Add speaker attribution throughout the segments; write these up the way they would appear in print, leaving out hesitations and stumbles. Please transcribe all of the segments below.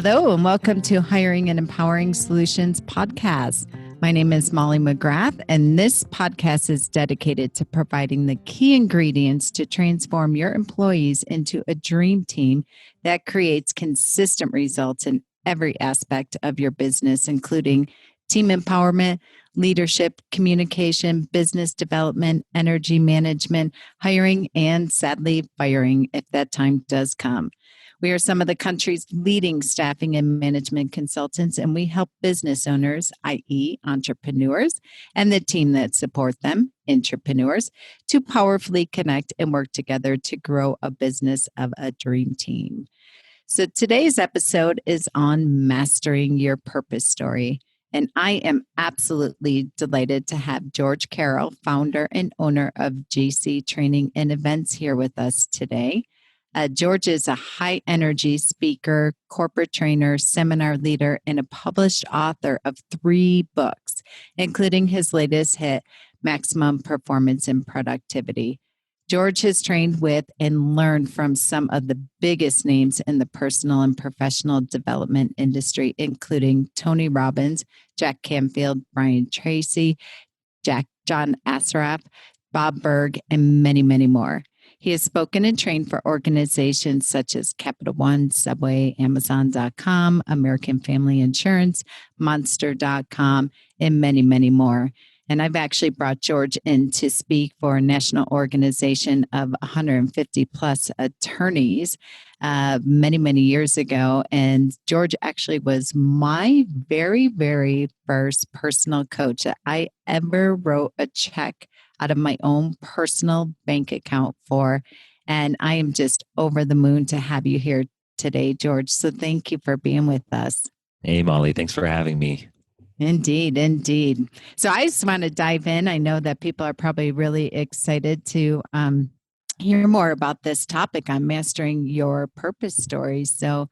Speaker 1: Hello, and welcome to Hiring and Empowering Solutions podcast. My name is Molly McGrath, and this podcast is dedicated to providing the key ingredients to transform your employees into a dream team that creates consistent results in every aspect of your business, including team empowerment, leadership, communication, business development, energy management, hiring, and sadly, firing if that time does come. We are some of the country's leading staffing and management consultants, and we help business owners, i.e. entrepreneurs, and the team that support them, entrepreneurs, to powerfully connect and work together to grow a business of a dream team. So today's episode is on mastering your purpose story. And I am absolutely delighted to have George Carroll, founder and owner of GC Training and Events, here with us today. George is a high energy speaker, corporate trainer, seminar leader, and a published author of 3 books, including his latest hit, Maximum Performance and Productivity. George has trained with and learned from some of the biggest names in the personal and professional development industry, including Tony Robbins, Jack Canfield, Brian Tracy, John Assaraf, Bob Berg, and many, many more. He has spoken and trained for organizations such as Capital One, Subway, Amazon.com, American Family Insurance, Monster.com, and many, many more. And I've actually brought George in to speak for a national organization of 150 plus attorneys many, many years ago. And George actually was my very, very first personal coach that I ever wrote a check out of my own personal bank account for. And I am just over the moon to have you here today, George. So thank you for being with us.
Speaker 2: Hey, Molly. Thanks for having me.
Speaker 1: Indeed, indeed. So I just want to dive in. I know that people are probably really excited to hear more about this topic on mastering your purpose story. So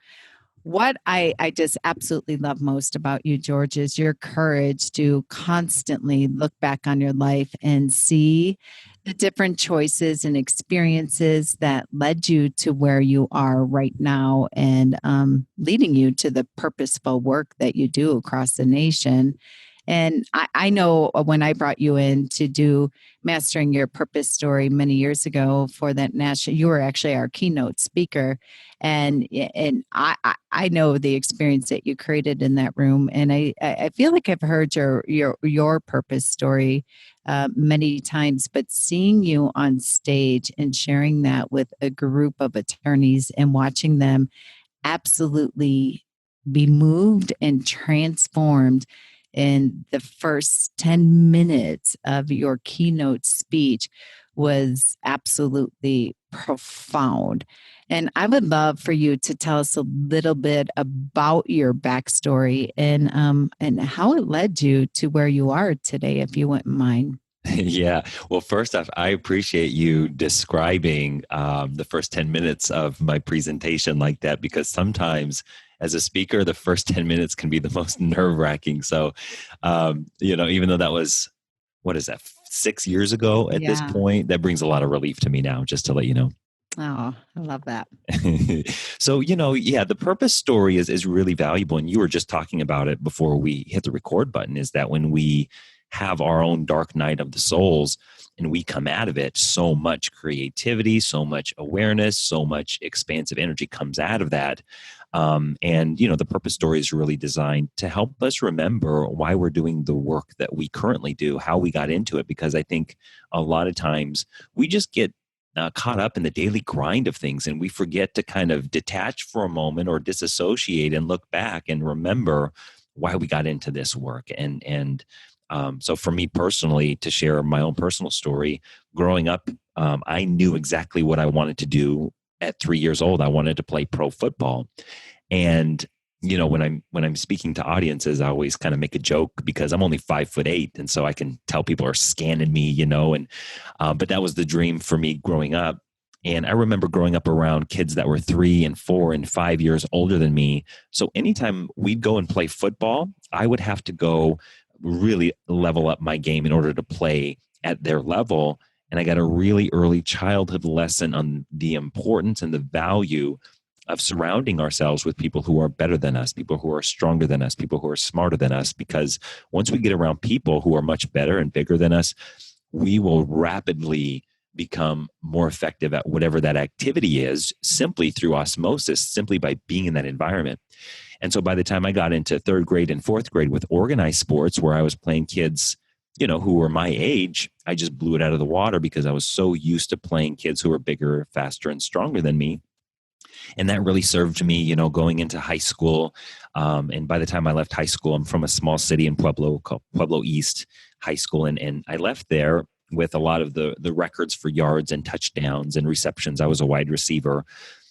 Speaker 1: what I just absolutely love most about you, George, is your courage to constantly look back on your life and see the different choices and experiences that led you to where you are right now and leading you to the purposeful work that you do across the nation. And I know when I brought you in to do Mastering Your Purpose Story many years ago for that national, you were actually our keynote speaker. And I know the experience that you created in that room. And I feel like I've heard your purpose story many times, but seeing you on stage and sharing that with a group of attorneys and watching them absolutely be moved and transformed in the first 10 minutes of your keynote speech was absolutely profound. And I would love for you to tell us a little bit about your backstory and how it led you to where you are today, if you wouldn't mind.
Speaker 2: Yeah. Well, first off, I appreciate you describing the first 10 minutes of my presentation like that, because sometimes as a speaker, the first 10 minutes can be the most nerve-wracking. So, even though that was, 6 years ago at this point, that brings a lot of relief to me now, just to let you know.
Speaker 1: Oh, I love that.
Speaker 2: So, the purpose story is really valuable. And you were just talking about it before we hit the record button, is that when we have our own dark night of the souls and we come out of it, so much creativity, so much awareness, so much expansive energy comes out of that. The purpose story is really designed to help us remember why we're doing the work that we currently do, how we got into it, because I think a lot of times we just get caught up in the daily grind of things and we forget to kind of detach for a moment or disassociate and look back and remember why we got into this work. So for me personally, to share my own personal story, growing up, I knew exactly what I wanted to do. At 3 years old, I wanted to play pro football. And, when I'm speaking to audiences, I always kind of make a joke because I'm only 5'8". And so I can tell people are scanning me, but that was the dream for me growing up. And I remember growing up around kids that were 3 and 4 and 5 years older than me. So anytime we'd go and play football, I would have to go really level up my game in order to play at their level. And I got a really early childhood lesson on the importance and the value of surrounding ourselves with people who are better than us, people who are stronger than us, people who are smarter than us. Because once we get around people who are much better and bigger than us, we will rapidly become more effective at whatever that activity is, simply through osmosis, simply by being in that environment. And so by the time I got into third grade and fourth grade with organized sports, where I was playing kids, who were my age, I just blew it out of the water because I was so used to playing kids who were bigger, faster, and stronger than me. And that really served me, going into high school. And by the time I left high school, I'm from a small city in Pueblo called Pueblo East High School. And I left there with a lot of the records for yards and touchdowns and receptions. I was a wide receiver.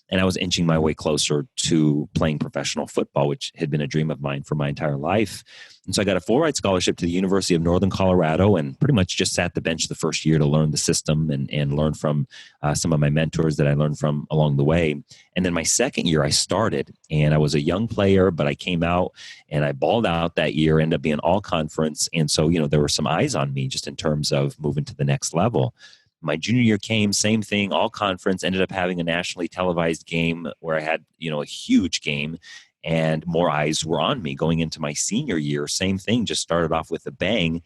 Speaker 2: And I was inching my way closer to playing professional football, which had been a dream of mine for my entire life. And so I got a full ride scholarship to the University of Northern Colorado, and pretty much just sat the bench the first year to learn the system and learn from some of my mentors that I learned from along the way. And then my second year I started, and I was a young player, but I came out and I balled out that year, ended up being all conference. And so, there were some eyes on me just in terms of moving to the next level. My junior year came, same thing, all conference, ended up having a nationally televised game where I had, a huge game, and more eyes were on me. Going into my senior year, same thing, just started off with a bang.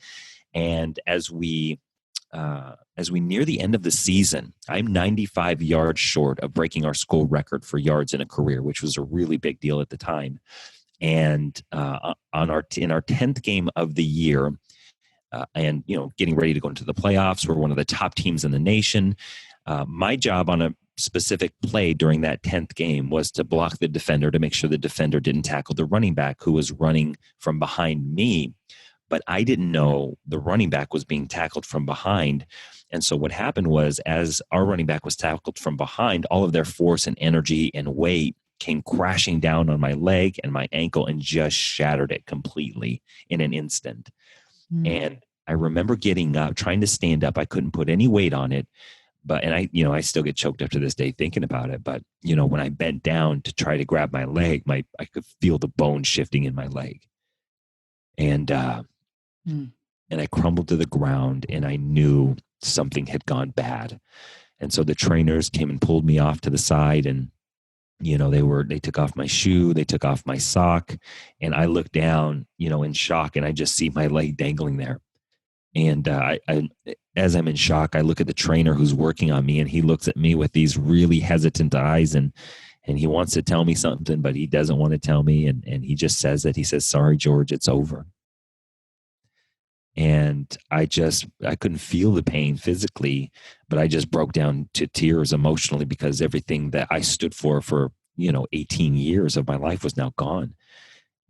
Speaker 2: And as we near the end of the season, I'm 95 yards short of breaking our school record for yards in a career, which was a really big deal at the time. And in our 10th game of the year, and getting ready to go into the playoffs, we're one of the top teams in the nation. My job on a specific play during that 10th game was to block the defender, to make sure the defender didn't tackle the running back who was running from behind me. But I didn't know the running back was being tackled from behind. And so what happened was, as our running back was tackled from behind, all of their force and energy and weight came crashing down on my leg and my ankle and just shattered it completely in an instant. And I remember getting up, trying to stand up. I couldn't put any weight on it. And I still get choked up to this day thinking about it. But, when I bent down to try to grab my leg, I could feel the bone shifting in my leg. And I crumbled to the ground, and I knew something had gone bad. And so the trainers came and pulled me off to the side, and they took off my shoe, they took off my sock, and I looked down, in shock, and I just see my leg dangling there. And as I'm in shock, I look at the trainer who's working on me, and he looks at me with these really hesitant eyes, and he wants to tell me something, but he doesn't want to tell me. And he just says that. He says, "Sorry, George, it's over." And I couldn't feel the pain physically, but I just broke down to tears emotionally, because everything that I stood for 18 years of my life was now gone.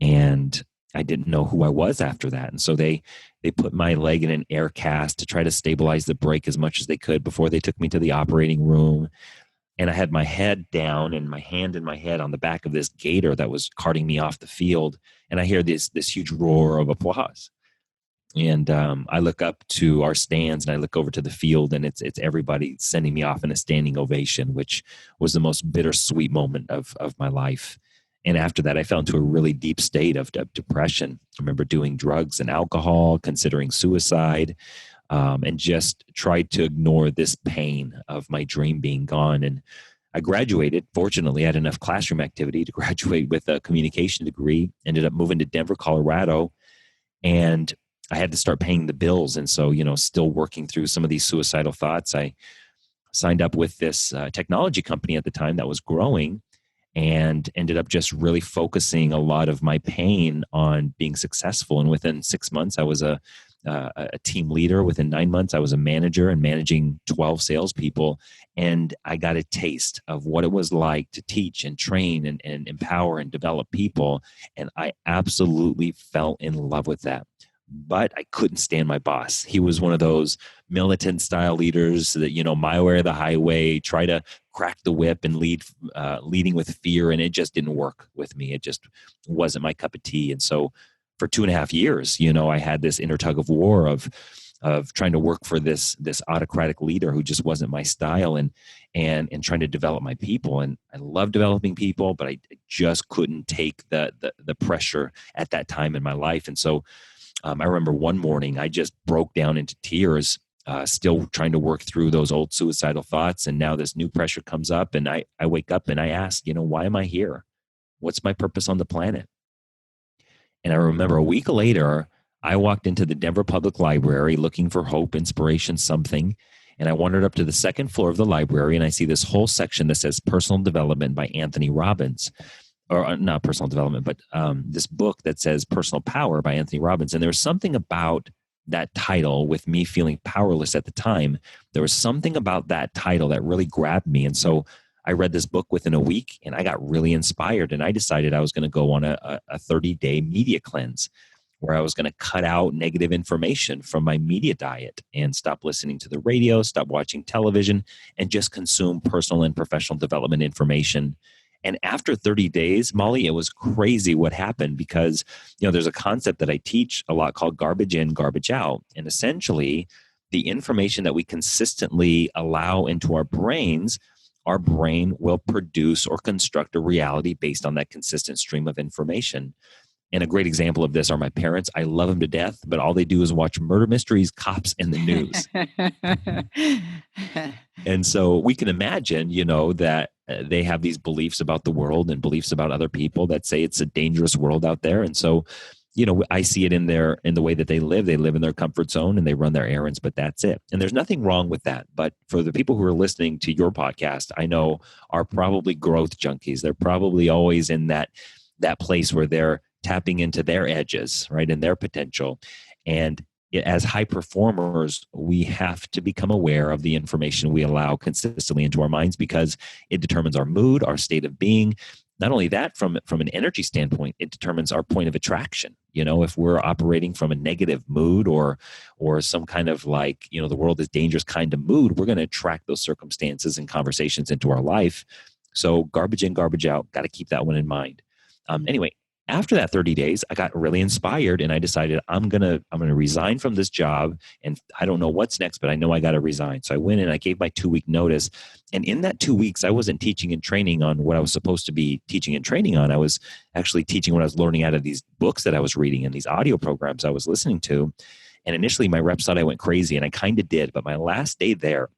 Speaker 2: And I didn't know who I was after that. And so they put my leg in an air cast to try to stabilize the break as much as they could before they took me to the operating room. And I had my head down and my hand in my head on the back of this gator that was carting me off the field. And I hear this huge roar of applause. And I look up to our stands, and I look over to the field, and it's everybody sending me off in a standing ovation, which was the most bittersweet moment of my life. And after that, I fell into a really deep state of depression. I remember doing drugs and alcohol, considering suicide, and just tried to ignore this pain of my dream being gone. And I graduated. Fortunately, I had enough classroom activity to graduate with a communication degree, ended up moving to Denver, Colorado, and I had to start paying the bills. And so, still working through some of these suicidal thoughts, I signed up with this technology company at the time that was growing, and ended up just really focusing a lot of my pain on being successful. And within 6 months, I was a team leader. Within 9 months, I was a manager and managing 12 salespeople. And I got a taste of what it was like to teach and train and empower and develop people. And I absolutely fell in love with that. But I couldn't stand my boss. He was one of those militant style leaders that, my way or the highway, try to crack the whip and leading with fear. And it just didn't work with me. It just wasn't my cup of tea. And so for 2.5 years, I had this inner tug of war of trying to work for this autocratic leader who just wasn't my style, and trying to develop my people. And I love developing people, but I just couldn't take the pressure at that time in my life. And so I remember one morning I just broke down into tears, still trying to work through those old suicidal thoughts. And now this new pressure comes up, and I wake up and I ask, why am I here? What's my purpose on the planet? And I remember a week later, I walked into the Denver Public Library looking for hope, inspiration, something. And I wandered up to the second floor of the library, and I see this whole section that says Personal Development by Anthony Robbins. Or not personal development, but this book that says Personal Power by Anthony Robbins. And there was something about that title, with me feeling powerless at the time. There was something about that title that really grabbed me. And so I read this book within a week, and I got really inspired, and I decided I was going to go on a 30-day media cleanse, where I was going to cut out negative information from my media diet and stop listening to the radio, stop watching television, and just consume personal and professional development information. And after 30 days, Molly, it was crazy what happened, because, there's a concept that I teach a lot called garbage in, garbage out. And essentially, the information that we consistently allow into our brains, our brain will produce or construct a reality based on that consistent stream of information. And a great example of this are my parents. I love them to death, but all they do is watch murder mysteries, cops, and the news. And so we can imagine, that they have these beliefs about the world and beliefs about other people that say it's a dangerous world out there. And so, I see it in the way that they live. They live in their comfort zone and they run their errands, but that's it. And there's nothing wrong with that. But for the people who are listening to your podcast, I know are probably growth junkies. They're probably always in that place where they're tapping into their edges, right, and their potential. And as high performers, we have to become aware of the information we allow consistently into our minds, because it determines our mood, our state of being. Not only that, from an energy standpoint, it determines our point of attraction. If we're operating from a negative mood or some kind of the world is dangerous kind of mood, we're going to attract those circumstances and conversations into our life. So garbage in, garbage out. Got to keep that one in mind. Anyway, after that 30 days, I got really inspired, and I decided I'm gonna resign from this job, and I don't know what's next, but I know I got to resign. So I went and I gave my 2-week notice. And in that 2 weeks, I wasn't teaching and training on what I was supposed to be teaching and training on. I was actually teaching what I was learning out of these books that I was reading and these audio programs I was listening to. And initially, my reps thought I went crazy, and I kind of did. But my last day there,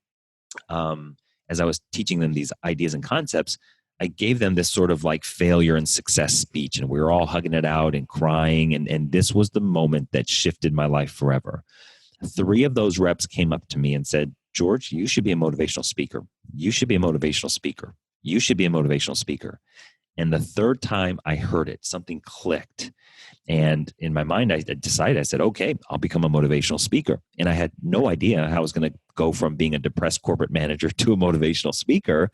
Speaker 2: as I was teaching them these ideas and concepts, I gave them this sort of failure and success speech, and we were all hugging it out and crying. And this was the moment that shifted my life forever. 3 of those reps came up to me and said, George, you should be a motivational speaker. You should be a motivational speaker. You should be a motivational speaker. And the third time I heard it, something clicked. And in my mind, I decided, I said, okay, I'll become a motivational speaker. And I had no idea how I was going to go from being a depressed corporate manager to a motivational speaker.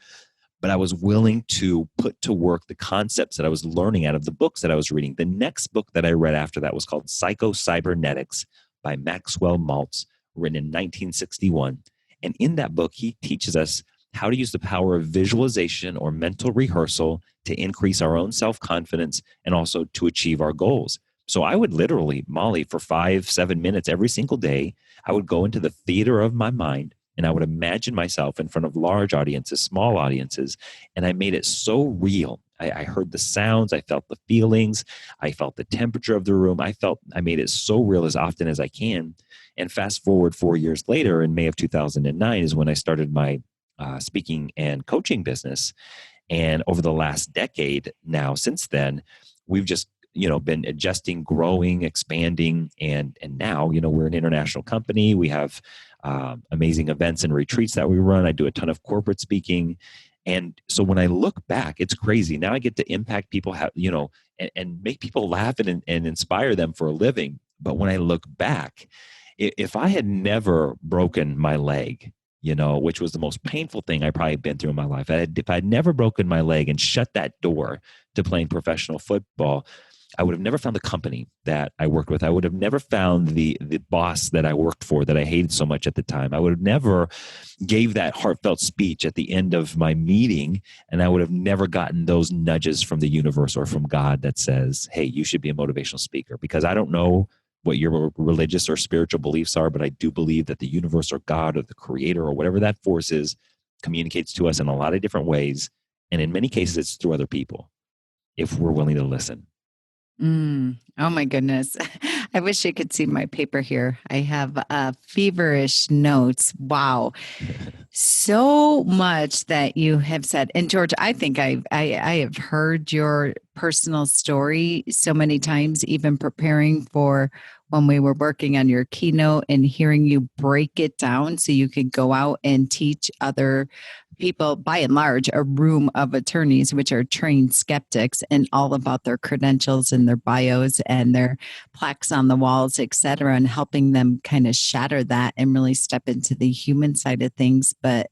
Speaker 2: But I was willing to put to work the concepts that I was learning out of the books that I was reading. The next book that I read after that was called Psycho-Cybernetics by Maxwell Maltz, written in 1961. And in that book, he teaches us how to use the power of visualization or mental rehearsal to increase our own self-confidence and also to achieve our goals. So I would literally, Molly, for 5-7 minutes every single day, I would go into the theater of my mind, and I would imagine myself in front of large audiences, small audiences, and I made it so real. I heard the sounds, I felt the feelings, I felt the temperature of the room. I made it so real as often as I can. And fast forward 4 years later, in May of 2009 is when I started my speaking and coaching business. And over the last decade now, since then, we've just been adjusting, growing, expanding, and now we're an international company. We have amazing events and retreats that we run. I do a ton of corporate speaking. And so when I look back, it's crazy. Now I get to impact people, and make people laugh and inspire them for a living. But when I look back, if I had never broken my leg, which was the most painful thing I probably been through in my life, if I'd never broken my leg and shut that door to playing professional football, I would have never found the company that I worked with. I would have never found the boss that I worked for that I hated so much at the time. I would have never gave that heartfelt speech at the end of my meeting, and I would have never gotten those nudges from the universe or from God that says, hey, you should be a motivational speaker. Because I don't know what your religious or spiritual beliefs are, but I do believe that the universe or God or the creator or whatever that force is communicates to us in a lot of different ways. And in many cases, it's through other people if we're willing to listen.
Speaker 1: Oh my goodness. I wish you could see my paper here. I have feverish notes. Wow. So much that you have said. And George, I think I have heard your personal story so many times, even preparing for when we were working on your keynote and hearing you break it down so you could go out and teach other people, by and large, a room of attorneys, which are trained skeptics, and all about their credentials and their bios and their plaques on the walls, et cetera, and helping them kind of shatter that and really step into the human side of things. But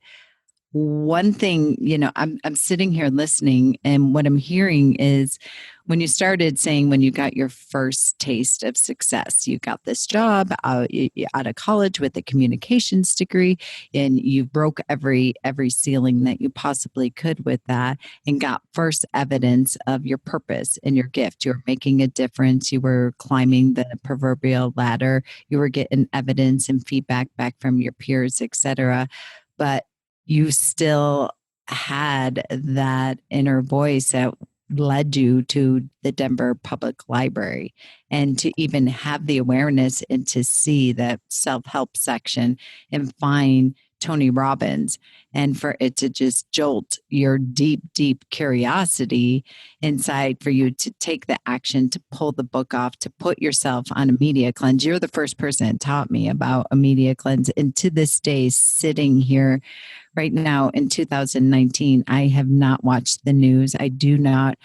Speaker 1: one thing, I'm sitting here listening, and what I'm hearing is when you started saying when you got your first taste of success, you got this job out of college with a communications degree, and you broke every ceiling that you possibly could with that, and got first evidence of your purpose and your gift. You were making a difference. You were climbing the proverbial ladder. You were getting evidence and feedback back from your peers, etc. But you still had that inner voice that led you to the Denver Public Library, and to even have the awareness and to see that self-help section and find Tony Robbins, and for it to just jolt your deep curiosity inside for you to take the action, to pull the book off, to put yourself on a media cleanse. You're the first person that taught me about a media cleanse. And to this day, sitting here right now in 2019, I have not watched the news. I do not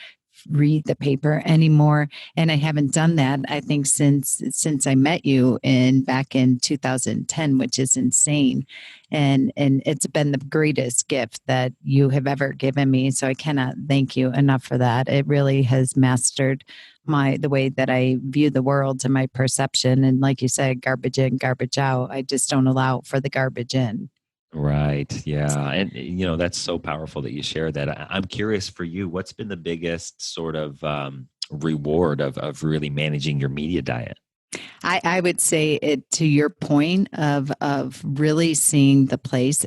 Speaker 1: read the paper anymore, and I haven't done that, I think, since I met you in back in 2010, which is insane. And it's been the greatest gift that you have ever given me, so I cannot thank you enough for that. It really has mastered the way that I view the world and my perception. And like you said, garbage in, garbage out. I just don't allow for the garbage in.
Speaker 2: Right. Yeah. And, that's so powerful that you share that. I'm curious for you, what's been the biggest sort of reward of really managing your media diet?
Speaker 1: I would say it, to your point of really seeing the place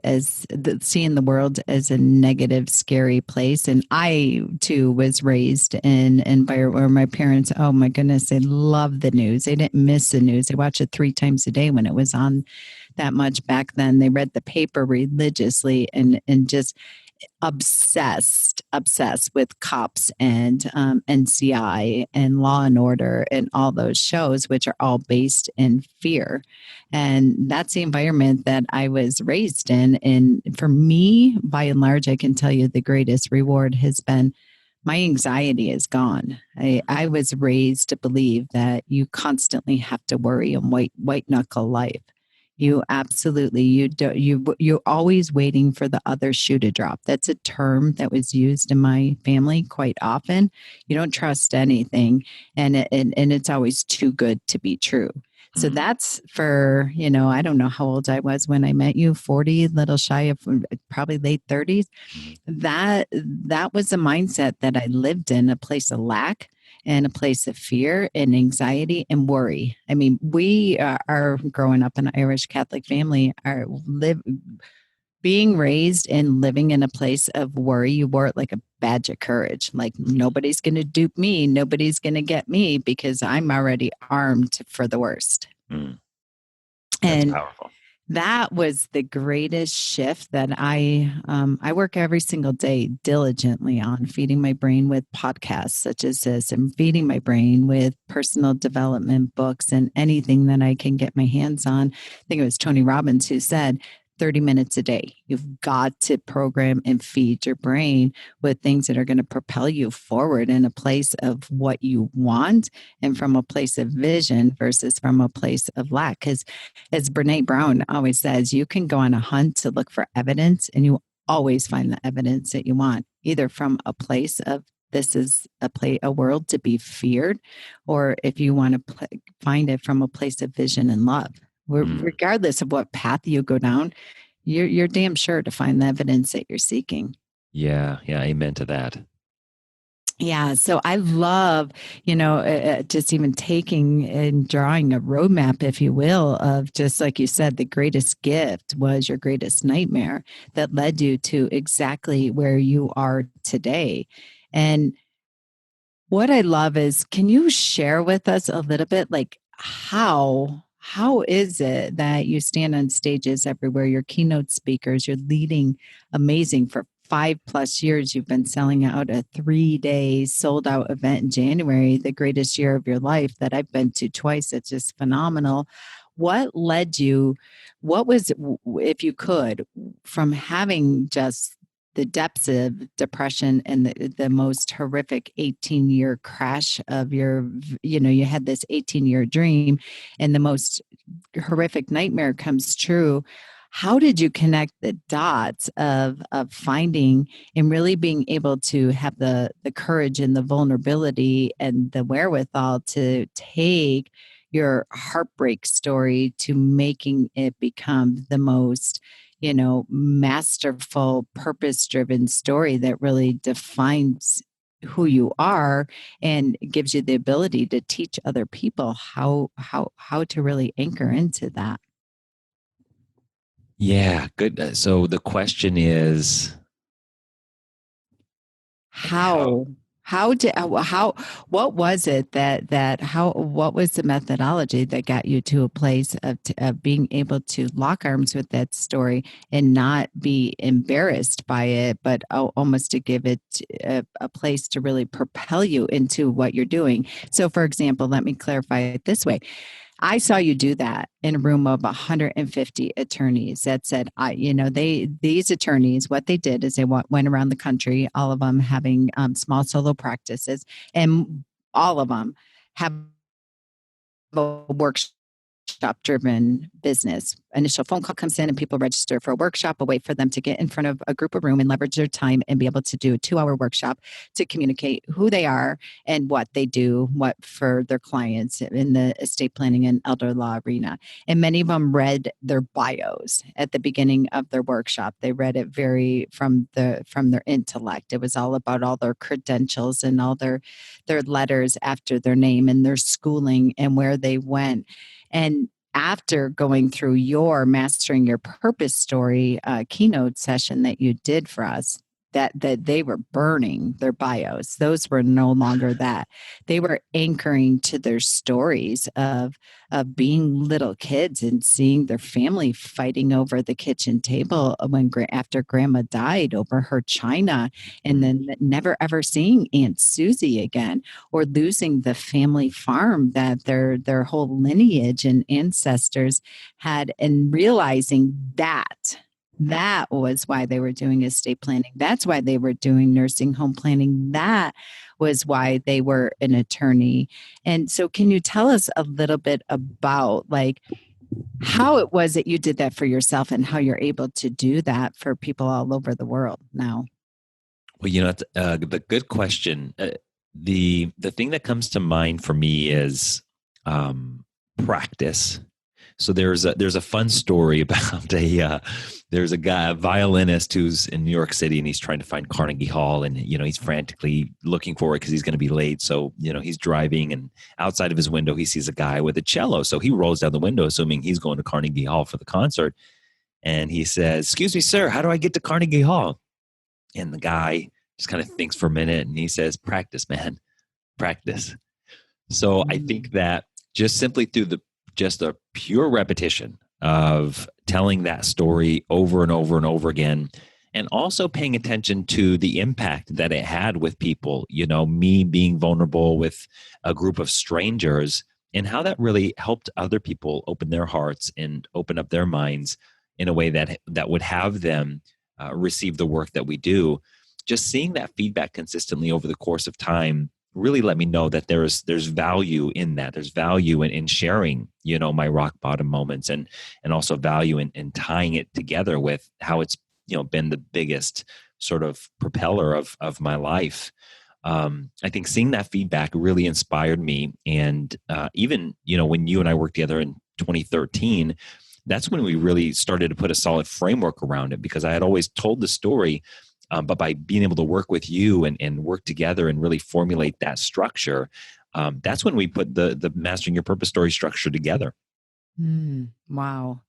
Speaker 1: seeing the world as a negative, scary place. And I too was raised in an environment where my parents, oh my goodness, they loved the news. They didn't miss the news. They watched it 3 times a day when it was on that much back then. They read the paper religiously, and just obsessed with cops and NCI and Law and Order and all those shows, which are all based in fear. And that's the environment that I was raised in. And for me, by and large, I can tell you the greatest reward has been my anxiety is gone. I was raised to believe that you constantly have to worry and white knuckle life. You absolutely, you're always waiting for the other shoe to drop. That's a term that was used in my family quite often. You don't trust anything, and it's always too good to be true. So that's for, I don't know how old I was when I met you, 40, little shy of probably late 30s. That was a mindset that I lived in, a place of lack and a place of fear and anxiety and worry. I mean, we are growing up in an Irish Catholic family, being raised and living in a place of worry. You wore it like a badge of courage. Like, nobody's going to dupe me. Nobody's going to get me because I'm already armed for the worst.
Speaker 2: That's
Speaker 1: and
Speaker 2: powerful.
Speaker 1: That was the greatest shift that I work every single day diligently on feeding my brain with podcasts such as this, and feeding my brain with personal development books and anything that I can get my hands on. I think it was Tony Robbins who said 30 minutes a day. You've got to program and feed your brain with things that are going to propel you forward in a place of what you want, and from a place of vision versus from a place of lack. Because as Brene Brown always says, you can go on a hunt to look for evidence, and you always find the evidence that you want, either from a place of this is a world to be feared, or if you want to find it from a place of vision and love. Regardless of what path you go down, you're damn sure to find the evidence that you're seeking.
Speaker 2: Yeah. Amen to that.
Speaker 1: Yeah. So I love, just even taking and drawing a roadmap, if you will, of just like you said, the greatest gift was your greatest nightmare that led you to exactly where you are today. And what I love is, can you share with us a little bit, like, how is it that you stand on stages everywhere? You're keynote speakers, you're leading amazing for 5+ years. You've been selling out a 3 day sold out event in January, the greatest year of your life that I've been to twice. It's just phenomenal. What led you? What was, if you could, from having just the depths of depression and the most horrific 18-year crash of your, you had this 18-year dream and the most horrific nightmare comes true. How did you connect the dots of finding and really being able to have the courage and the vulnerability and the wherewithal to take your heartbreak story to making it become the most, masterful, purpose driven story that really defines who you are and gives you the ability to teach other people how to really anchor into that?
Speaker 2: Yeah, good. So the question is how.
Speaker 1: How what was it that how what was the methodology that got you to a place of being able to lock arms with that story and not be embarrassed by it, but almost to give it a place to really propel you into what you're doing? So for example, let me clarify it this way. I saw you do that in a room of 150 attorneys that said, these attorneys, what they did is they went around the country, all of them having small solo practices, and all of them have a workshop driven business. Initial phone call comes in and people register for a workshop, a way for them to get in front of a group of room and leverage their time and be able to do a 2-hour workshop to communicate who they are and what they do, what for their clients in the estate planning and elder law arena. And many of them read their bios at the beginning of their workshop. They read it very from their intellect. It was all about all their credentials and all their letters after their name and their schooling and where they went. And after going through your Mastering Your Purpose story keynote session that you did for us, that they were burning their bios. Those were no longer that. They were anchoring to their stories of being little kids and seeing their family fighting over the kitchen table after grandma died over her china, and then never ever seeing Aunt Susie again, or losing the family farm that their whole lineage and ancestors had, and realizing that was why they were doing estate planning. That's why they were doing nursing home planning. That was why they were an attorney. And so can you tell us a little bit about like how it was that you did that for yourself and how you're able to do that for people all over the world now?
Speaker 2: Well, it's the good question. The thing that comes to mind for me is practice. So there's a fun story about there's a guy, a violinist who's in New York City, and he's trying to find Carnegie Hall, and he's frantically looking for it because he's going to be late. So he's driving, and outside of his window he sees a guy with a cello. So he rolls down the window, assuming he's going to Carnegie Hall for the concert, and he says, "Excuse me, sir, how do I get to Carnegie Hall?" And the guy just kind of thinks for a minute, and he says, "Practice, man, practice." So I think that just simply through just a pure repetition of telling that story over and over and over again, and also paying attention to the impact that it had with people, me being vulnerable with a group of strangers, and how that really helped other people open their hearts and open up their minds in a way that would have them receive the work that we do. Just seeing that feedback consistently over the course of time really let me know that there's value in that. There's value in sharing, my rock bottom moments, and also value in tying it together with how it's, been the biggest sort of propeller of my life. I think seeing that feedback really inspired me. And even, when you and I worked together in 2013, that's when we really started to put a solid framework around it, because I had always told the story. But by being able to work with you and work together and really formulate that structure, that's when we put the Mastering Your Purpose story structure together.
Speaker 1: Wow.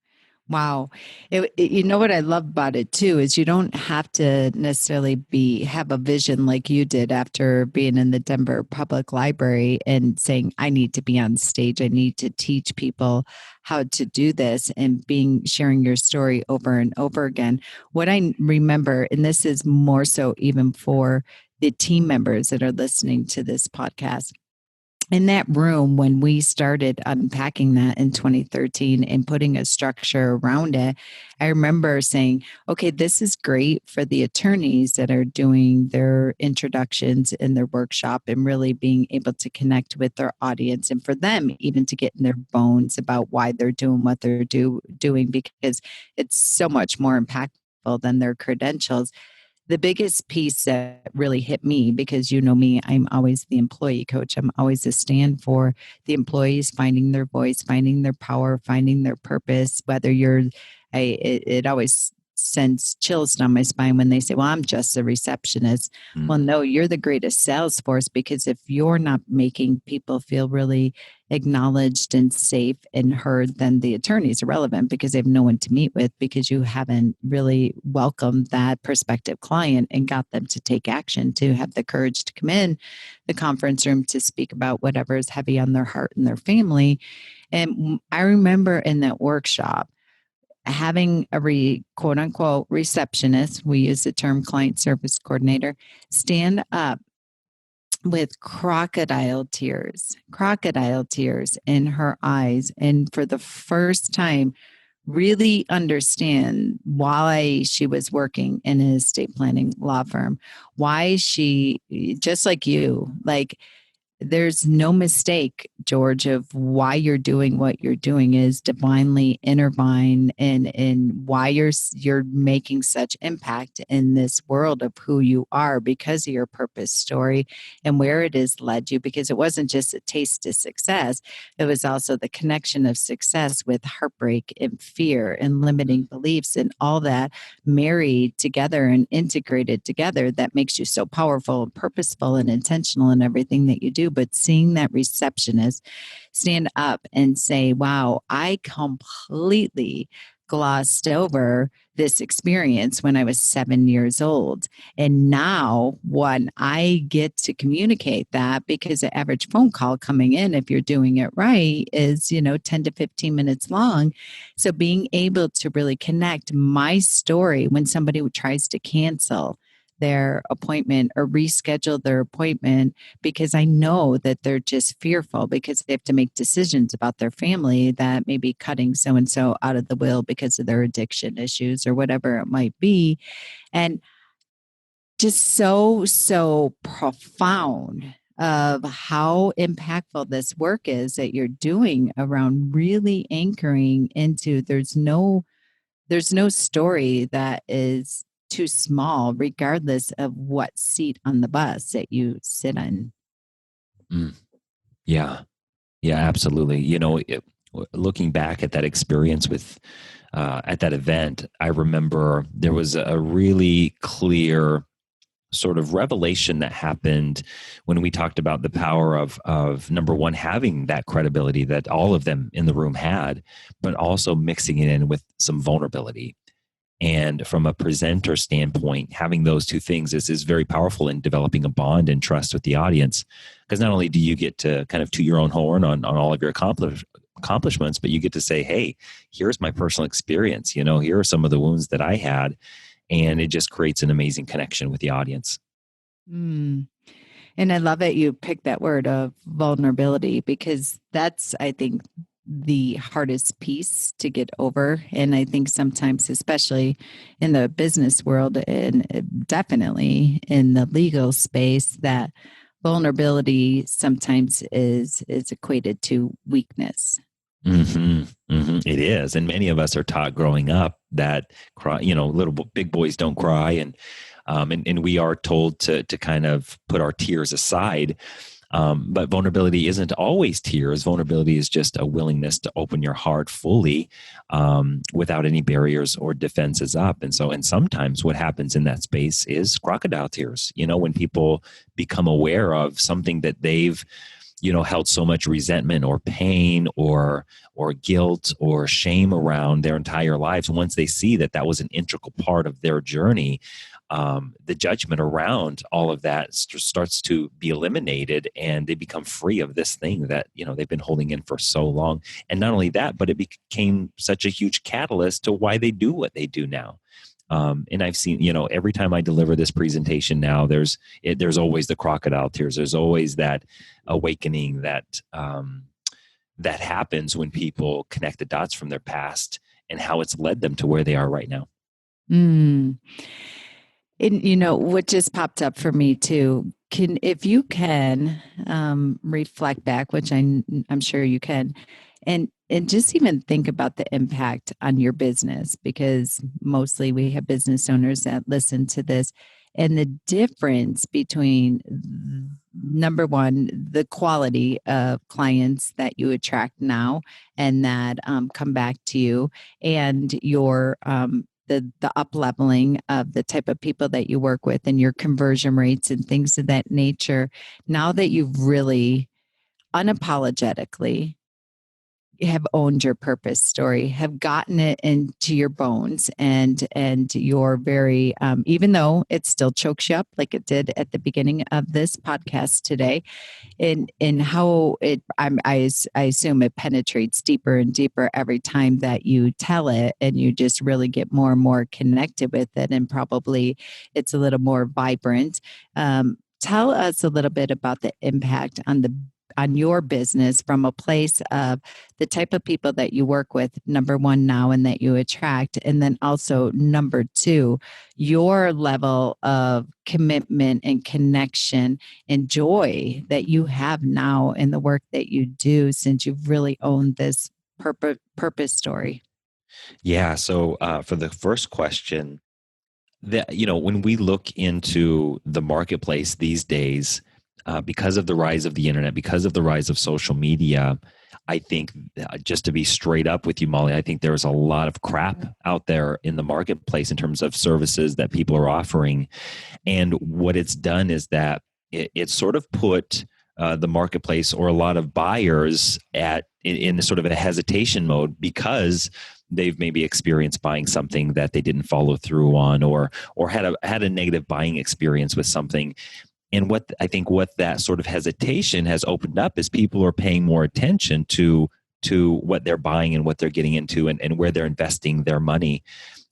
Speaker 1: Wow. You know what I love about it too is you don't have to necessarily have a vision like you did after being in the Denver Public Library and saying, I need to be on stage. I need to teach people how to do this and sharing your story over and over again. What I remember, and this is more so even for the team members that are listening to this podcast, in that room when we started unpacking that in 2013 and putting a structure around it, I remember saying, okay, this is great for the attorneys that are doing their introductions in their workshop and really being able to connect with their audience, and for them even to get in their bones about why they're doing what they're doing, because it's so much more impactful than their credentials. The biggest piece that really hit me, because you know me, I'm always the employee coach. I'm always a stand for the employees finding their voice, finding their power, finding their purpose. Whether you're, it always sends chills down my spine when they say, well, I'm just a receptionist. Well,
Speaker 2: Mm.
Speaker 1: no, you're the greatest sales force, because if you're not making people feel really acknowledged and safe and heard, then the attorney's irrelevant because they have no one to meet with, because you haven't really welcomed that prospective client and got them to take action, to have the courage to come in the conference room to speak about whatever is heavy on their heart and their family. And I remember in that workshop having a quote unquote receptionist, we use the term client service coordinator, stand up with crocodile tears in her eyes. And for the first time, really understand why she was working in an estate planning law firm, why she, just like you, like, there's no mistake, George, of why you're doing what you're doing is divinely intertwined, and why you're making such impact in this world of who you are because of your purpose story and where it has led you. Because it wasn't just a taste of success, it was also the connection of success with heartbreak and fear and limiting beliefs, and all that married together and integrated together that makes you so powerful and purposeful and intentional in everything that you do. But seeing that receptionist stand up and say, wow, I completely glossed over this experience when I was 7 years old. And now when I get to communicate that, because the average phone call coming in, if you're doing it right, is, 10 to 15 minutes long. So being able to really connect my story when somebody tries to cancel their appointment or reschedule their appointment because I know that they're just fearful because they have to make decisions about their family that may be cutting so and so out of the will because of their addiction issues or whatever it might be. And just so profound of how impactful this work is that you're doing around really anchoring into there's no story that is too small, regardless of what seat on the bus that you sit in.
Speaker 2: Mm. Yeah. Yeah, absolutely. Looking back at that experience at that event, I remember there was a really clear sort of revelation that happened when we talked about the power of number one, having that credibility that all of them in the room had, but also mixing it in with some vulnerability. And from a presenter standpoint, having those two things is very powerful in developing a bond and trust with the audience. Because not only do you get to kind of toot your own horn on all of your accomplishments, but you get to say, hey, here's my personal experience. Here are some of the wounds that I had. And it just creates an amazing connection with the audience.
Speaker 1: Mm. And I love that you picked that word of vulnerability, because that's, I think, the hardest piece to get over. And I think sometimes, especially in the business world and definitely in the legal space, that vulnerability sometimes is equated to weakness.
Speaker 2: Mm-hmm, mm-hmm. It is, and many of us are taught growing up that big boys don't cry, and we are told to kind of put our tears aside. But vulnerability isn't always tears. Vulnerability is just a willingness to open your heart fully, without any barriers or defenses up. And sometimes what happens in that space is crocodile tears. When people become aware of something that they've held so much resentment or pain or guilt or shame around their entire lives, once they see that that was an integral part of their journey, the judgment around all of that starts to be eliminated, and they become free of this thing that they've been holding in for so long. And not only that, but it became such a huge catalyst to why they do what they do now. And I've seen, every time I deliver this presentation now, there's always the crocodile tears. There's always that awakening that happens when people connect the dots from their past and how it's led them to where they are right now.
Speaker 1: And what just popped up for me too, if you can reflect back, which I'm sure you can, and just even think about the impact on your business, because mostly we have business owners that listen to this, and the difference between, number one, the quality of clients that you attract now and that come back to you, and your the up leveling of the type of people that you work with and your conversion rates and things of that nature. Now that you've really unapologetically have owned your purpose story, have gotten it into your bones, and you're very, even though it still chokes you up like it did at the beginning of this podcast today, in how I assume it penetrates deeper and deeper every time that you tell it, and you just really get more and more connected with it, and probably it's a little more vibrant. Tell us a little bit about the impact on your business from a place of the type of people that you work with, number one, now, and that you attract. And then also number two, your level of commitment and connection and joy that you have now in the work that you do, since you've really owned this purpose story.
Speaker 2: Yeah. So for the first question, that when we look into the marketplace these days, because of the rise of the internet, because of the rise of social media, I think, just to be straight up with you, Molly, I think there's a lot of crap out there in the marketplace in terms of services that people are offering. And what it's done is that it sort of put the marketplace, or a lot of buyers, in sort of a hesitation mode, because they've maybe experienced buying something that they didn't follow through on, or had a negative buying experience with something. And what that sort of hesitation has opened up is people are paying more attention to what they're buying and what they're getting into, and where they're investing their money.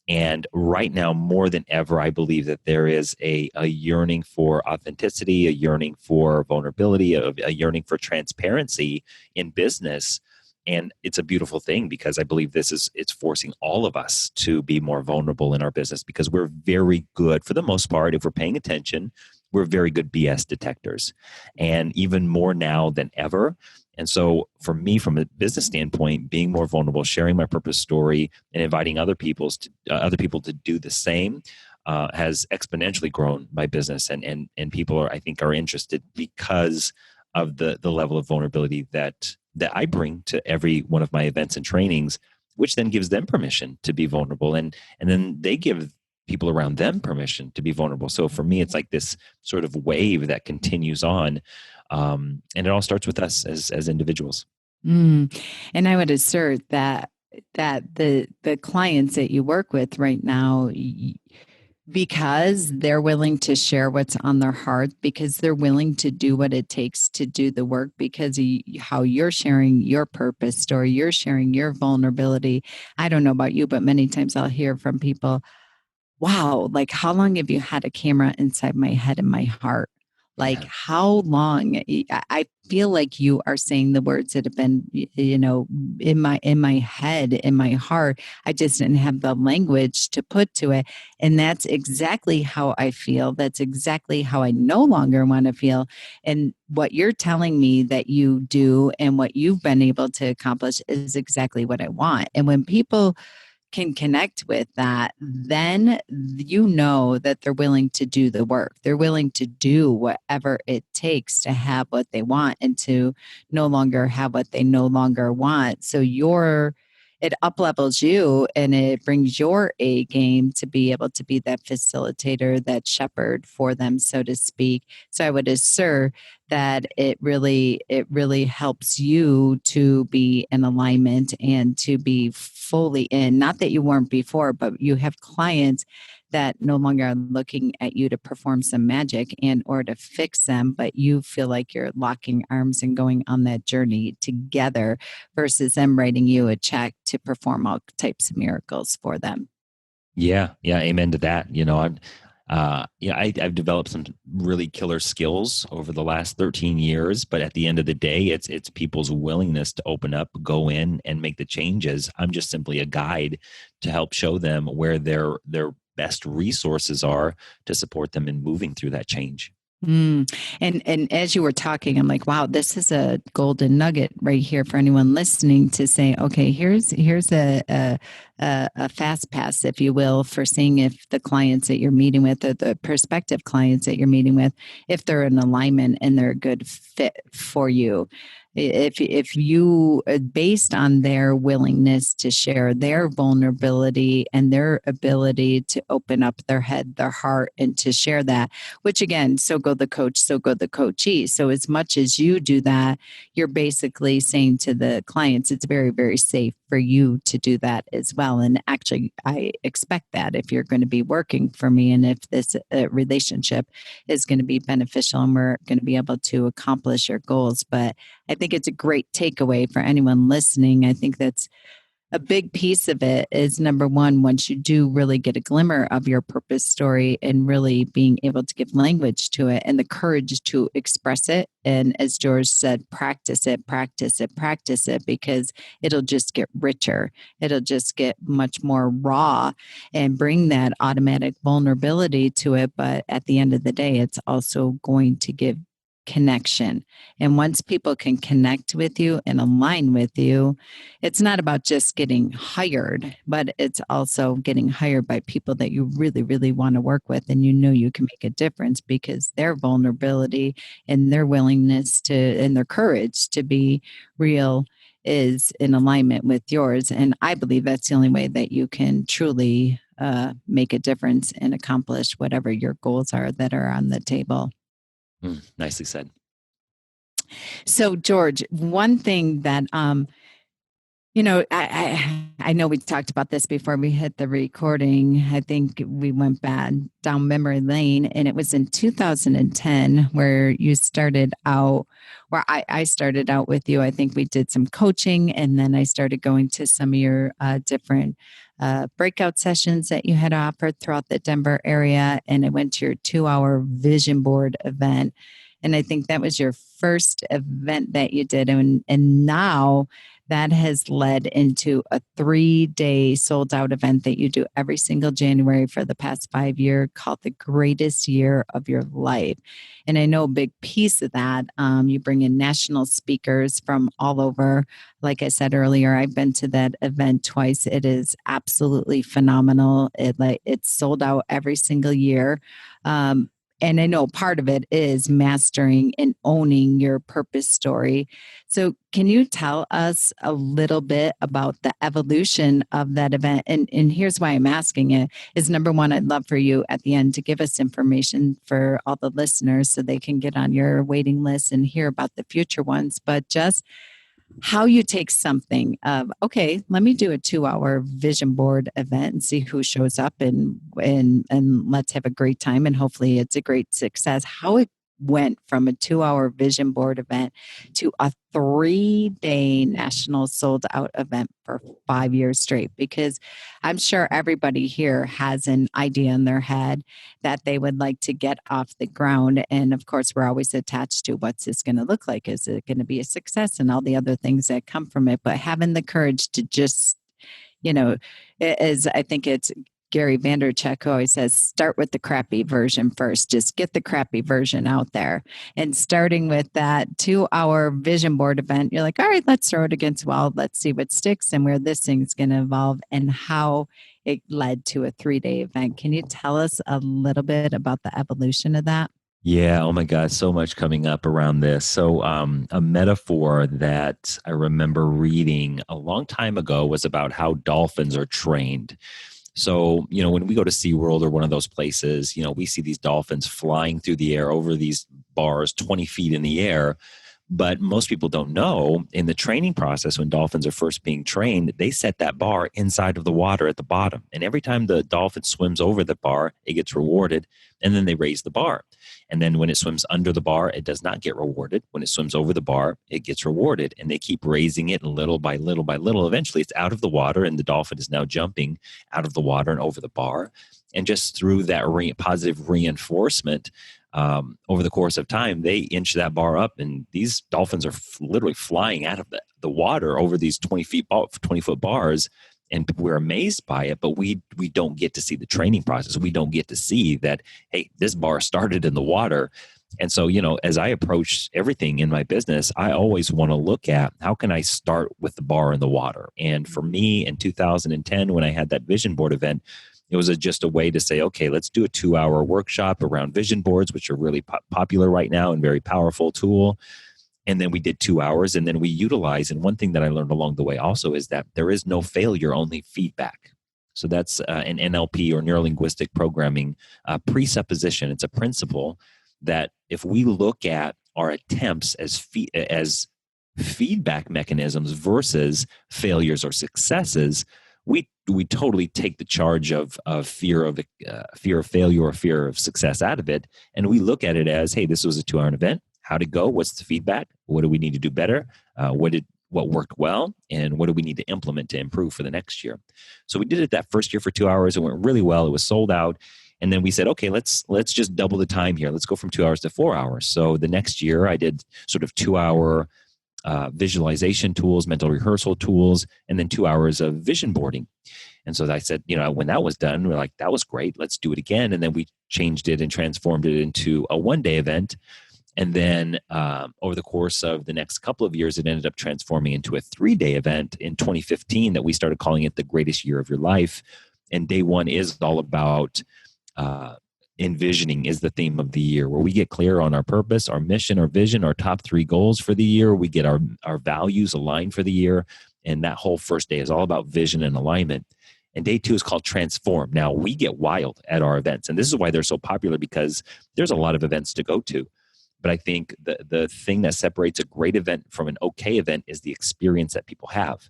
Speaker 2: And right now, more than ever, I believe that there is a yearning for authenticity, a yearning for vulnerability, a yearning for transparency in business. And it's a beautiful thing, because I believe it's forcing all of us to be more vulnerable in our business, because we're very good, for the most part, if we're paying attention, we're very good BS detectors, and even more now than ever. And so for me, from a business standpoint, being more vulnerable, sharing my purpose story, and inviting other people to do the same has exponentially grown my business. And people I think are interested because of the level of vulnerability that I bring to every one of my events and trainings, which then gives them permission to be vulnerable. And then they give people around them permission to be vulnerable. So for me, it's like this sort of wave that continues on. And it all starts with us as individuals.
Speaker 1: And I would assert that the clients that you work with right now, because they're willing to share what's on their heart, because they're willing to do what it takes to do the work, because of how you're sharing your purpose story, you're sharing your vulnerability. I don't know about you, but many times I'll hear from people, wow, like, how long have you had a camera inside my head and my heart? Like,
Speaker 2: Yeah.
Speaker 1: how long? I feel like you are saying the words that have been, in my head, in my heart. I just didn't have the language to put to it. And that's exactly how I feel. That's exactly how I no longer want to feel. And what you're telling me that you do and what you've been able to accomplish is exactly what I want. And when people can connect with that, then you know that they're willing to do the work. They're willing to do whatever it takes to have what they want, and to no longer have what they no longer want. So it up levels you and it brings your A game to be able to be that facilitator, that shepherd for them, so to speak. So I would assert that it really helps you to be in alignment and to be fully in. Not that you weren't before, but you have clients that no longer are looking at you to perform some magic and or to fix them, but you feel like you're locking arms and going on that journey together versus them writing you a check to perform all types of miracles for them.
Speaker 2: Yeah, yeah, amen to that. I've developed some really killer skills over the last 13 years, but at the end of the day, it's people's willingness to open up, go in, and make the changes. I'm just simply a guide to help show them where their best resources are to support them in moving through that change.
Speaker 1: And as you were talking, I'm like, wow, this is a golden nugget right here for anyone listening to say, okay, here's a fast pass, if you will, for seeing if the clients that you're meeting with or the prospective clients that you're meeting with, if they're in alignment and they're a good fit for you. If you, based on their willingness to share their vulnerability and their ability to open up their head, their heart, and to share that, which again, so go the coach, so go the coachee. So as much as you do that, you're basically saying to the clients, it's very, very safe for you to do that as well. And actually, I expect that if you're going to be working for me and if this relationship is going to be beneficial and we're going to be able to accomplish your goals. But I think it's a great takeaway for anyone listening. I think that's a big piece of it is number one, once you do really get a glimmer of your purpose story and really being able to give language to it and the courage to express it. And as George said, practice it, practice it, practice it, because it'll just get richer. It'll just get much more raw and bring that automatic vulnerability to it. But at the end of the day, it's also going to give connection. And once people can connect with you and align with you, it's not about just getting hired, but it's also getting hired by people that you really, really want to work with. And you know you can make a difference because their vulnerability and their willingness to and their courage to be real is in alignment with yours. And I believe that's the only way that you can truly make a difference and accomplish whatever your goals are that are on the table.
Speaker 2: Nicely said.
Speaker 1: So, George, one thing that I know we talked about this before we hit the recording. I think we went bad down memory lane, and it was in 2010 where you started out, where I started out with you. I think we did some coaching, and then I started going to some of your different breakout sessions that you had offered throughout the Denver area, and I went to your 2-hour vision board event. And I think that was your first event that you did. And now that has led into a 3-day sold out event that you do every single January for the past 5 years called the greatest year of your life. And I know a big piece of that, you bring in national speakers from all over. Like I said earlier, I've been to that event twice. It is absolutely phenomenal. It's sold out every single year. And I know part of it is mastering and owning your purpose story. So, can you tell us a little bit about the evolution of that event? And here's why I'm asking it is number one, I'd love for you at the end to give us information for all the listeners so they can get on your waiting list and hear about the future ones. But just how you take something of, okay, let me do a 2-hour vision board event and see who shows up and let's have a great time and hopefully it's a great success. How it went from a 2-hour vision board event to a 3-day national sold out event for 5 years straight, because I'm sure everybody here has an idea in their head that they would like to get off the ground. And of course, we're always attached to what's this going to look like? Is it going to be a success and all the other things that come from it? But having the courage to just, as I think it's Gary Vanderchuk who always says, start with the crappy version first. Just get the crappy version out there. And starting with that 2-hour vision board event, you're like, all right, let's throw it against the wall. Let's see what sticks and where this thing's going to evolve and how it led to a 3-day event. Can you tell us a little bit about the evolution of that?
Speaker 2: Yeah. Oh my God. So much coming up around this. So, a metaphor that I remember reading a long time ago was about how dolphins are trained. So, when we go to SeaWorld or one of those places, we see these dolphins flying through the air over these bars 20 feet in the air. But most people don't know in the training process, when dolphins are first being trained, they set that bar inside of the water at the bottom. And every time the dolphin swims over the bar, it gets rewarded. And then they raise the bar. And then when it swims under the bar, it does not get rewarded. When it swims over the bar, it gets rewarded. And they keep raising it little by little by little. Eventually, it's out of the water, and the dolphin is now jumping out of the water and over the bar. And just through that positive reinforcement, over the course of time, they inch that bar up, and these dolphins are literally flying out of the water over these 20-foot bars. And we're amazed by it, but we don't get to see the training process. We don't get to see that, hey, this bar started in the water. And so, as I approach everything in my business, I always want to look at how can I start with the bar in the water. And for me, in 2010, when I had that vision board event, it was just a way to say, okay, let's do a 2-hour workshop around vision boards, which are really popular right now and very powerful tool. And then we did 2 hours, and then we utilize. And one thing that I learned along the way also is that there is no failure, only feedback. So that's an NLP or neurolinguistic programming presupposition. It's a principle that if we look at our attempts as feedback mechanisms versus failures or successes, we totally take the charge of fear of failure or fear of success out of it, and we look at it as, hey, this was a 2-hour event. How'd it go? What's the feedback? What do we need to do better? What worked well, and what do we need to implement to improve for the next year? So we did it that first year for 2 hours. It went really well. It was sold out. And then we said, okay, let's just double the time here. Let's go from 2 hours to 4 hours. So the next year I did sort of 2-hour visualization tools, mental rehearsal tools, and then 2 hours of vision boarding. And so I said, when that was done, we're like, that was great. Let's do it again. And then we changed it and transformed it into a 1-day event. And then over the course of the next couple of years, it ended up transforming into a 3-day event in 2015 that we started calling it the greatest year of your life. And day one is all about envisioning is the theme of the year, where we get clear on our purpose, our mission, our vision, our top 3 goals for the year. We get our values aligned for the year. And that whole first day is all about vision and alignment. And day 2 is called Transform. Now, we get wild at our events. And this is why they're so popular, because there's a lot of events to go to. But I think the thing that separates a great event from an okay event is the experience that people have.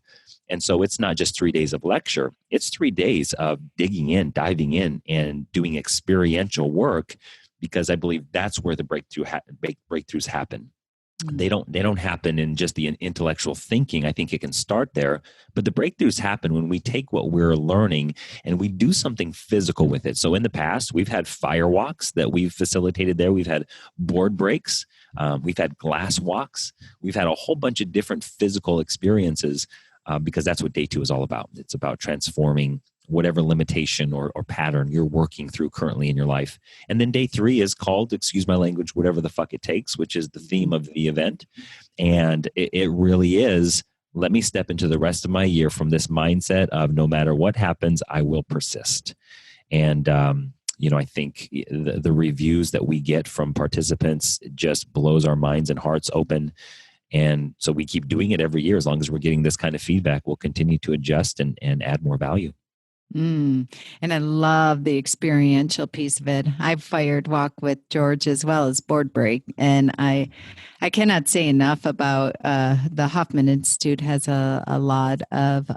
Speaker 2: And so it's not just 3 days of lecture. It's 3 days of digging in, diving in, and doing experiential work, because I believe that's where the breakthroughs happen. They don't happen in just the intellectual thinking. I think it can start there, but the breakthroughs happen when we take what we're learning and we do something physical with it. So in the past, we've had fire walks that we've facilitated there. We've had board breaks. We've had glass walks. We've had a whole bunch of different physical experiences because that's what day 2 is all about. It's about transforming whatever limitation or pattern you're working through currently in your life. And then day 3 is called, excuse my language, whatever the fuck it takes, which is the theme of the event. And it really is, let me step into the rest of my year from this mindset of no matter what happens, I will persist. And, I think the reviews that we get from participants just blows our minds and hearts open. And so we keep doing it every year. As long as we're getting this kind of feedback, we'll continue to adjust and add more value.
Speaker 1: And I love the experiential piece of it. I've fired walk with George as well as board break. And I cannot say enough about the Hoffman Institute has a lot of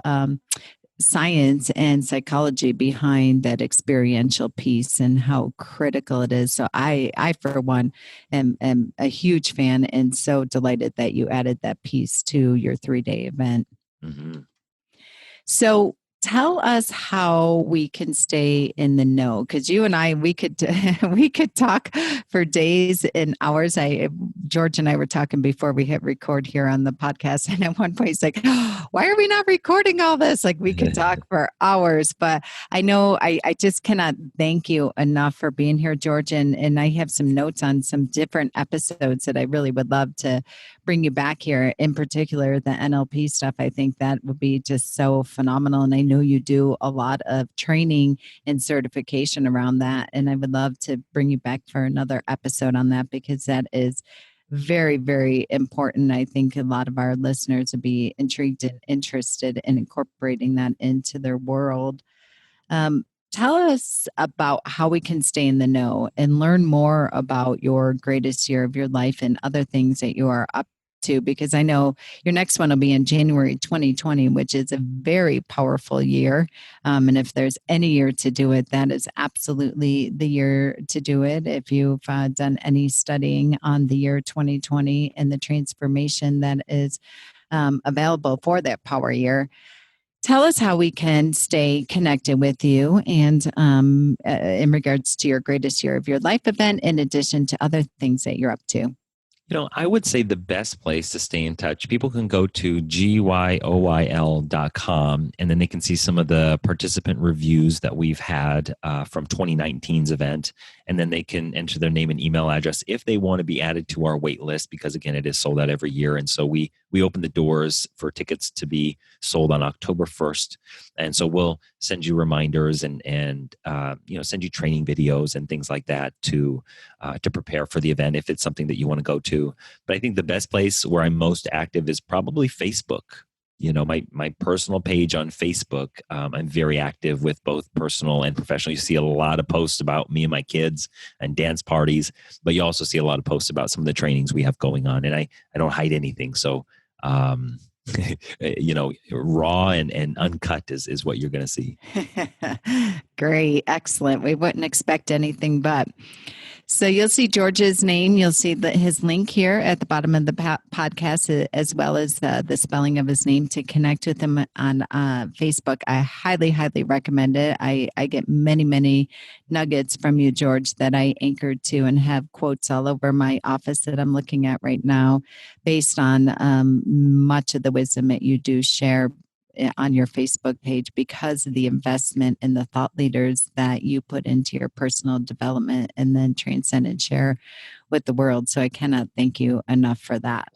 Speaker 1: science and psychology behind that experiential piece and how critical it is. So I for one, am a huge fan and so delighted that you added that piece to your 3-day event.
Speaker 2: Mm-hmm.
Speaker 1: So tell us how we can stay in the know, because you and I, we could talk for days and hours. George and I were talking before we hit record here on the podcast, and at one point he's like, "Why are we not recording all this? Like we could talk for hours." But I know I just cannot thank you enough for being here, George. And I have some notes on some different episodes that I really would love to bring you back here. In particular, the NLP stuff. I think that would be just so phenomenal, and I know know you do a lot of training and certification around that. And I would love to bring you back for another episode on that, because that is very, very important. I think a lot of our listeners would be intrigued and interested in incorporating that into their world. Um, Tell us about how we can stay in the know and learn more about your greatest year of your life and other things that you are up to, because I know your next one will be in January 2020, which is a very powerful year. And if there's any year to do it, that is absolutely the year to do it. If you've done any studying on the year 2020 and the transformation that is available for that power year, tell us how we can stay connected with you and in regards to your greatest year of your life event, in addition to other things that you're up to.
Speaker 2: I would say the best place to stay in touch, people can go to GYOYL.com, and then they can see some of the participant reviews that we've had from 2019's event. And then they can enter their name and email address if they want to be added to our wait list, because again, it is sold out every year. And so we open the doors for tickets to be sold on October 1st. And so we'll send you reminders and send you training videos and things like that to prepare for the event if it's something that you want to go to. But I think the best place where I'm most active is probably Facebook. My personal page on Facebook, I'm very active with both personal and professional. You see a lot of posts about me and my kids and dance parties, but you also see a lot of posts about some of the trainings we have going on. And I don't hide anything. So, raw and uncut is what you're going to see.
Speaker 1: Great. Excellent. We wouldn't expect anything but. So you'll see George's name. You'll see his link here at the bottom of the podcast, as well as the spelling of his name to connect with him on Facebook. I highly, highly recommend it. I get many, many nuggets from you, George, that I anchored to and have quotes all over my office that I'm looking at right now based on much of the wisdom that you do share on your Facebook page, because of the investment and the thought leaders that you put into your personal development and then transcend and share with the world. So I cannot thank you enough for that.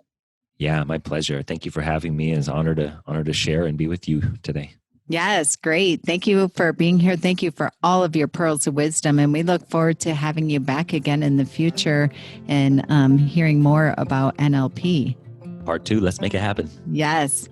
Speaker 2: Yeah, my pleasure. Thank you for having me. It's an honor to share and be with you today.
Speaker 1: Yes, great. Thank you for being here. Thank you for all of your pearls of wisdom. And we look forward to having you back again in the future and hearing more about NLP.
Speaker 2: Part 2, let's make it happen.
Speaker 1: Yes.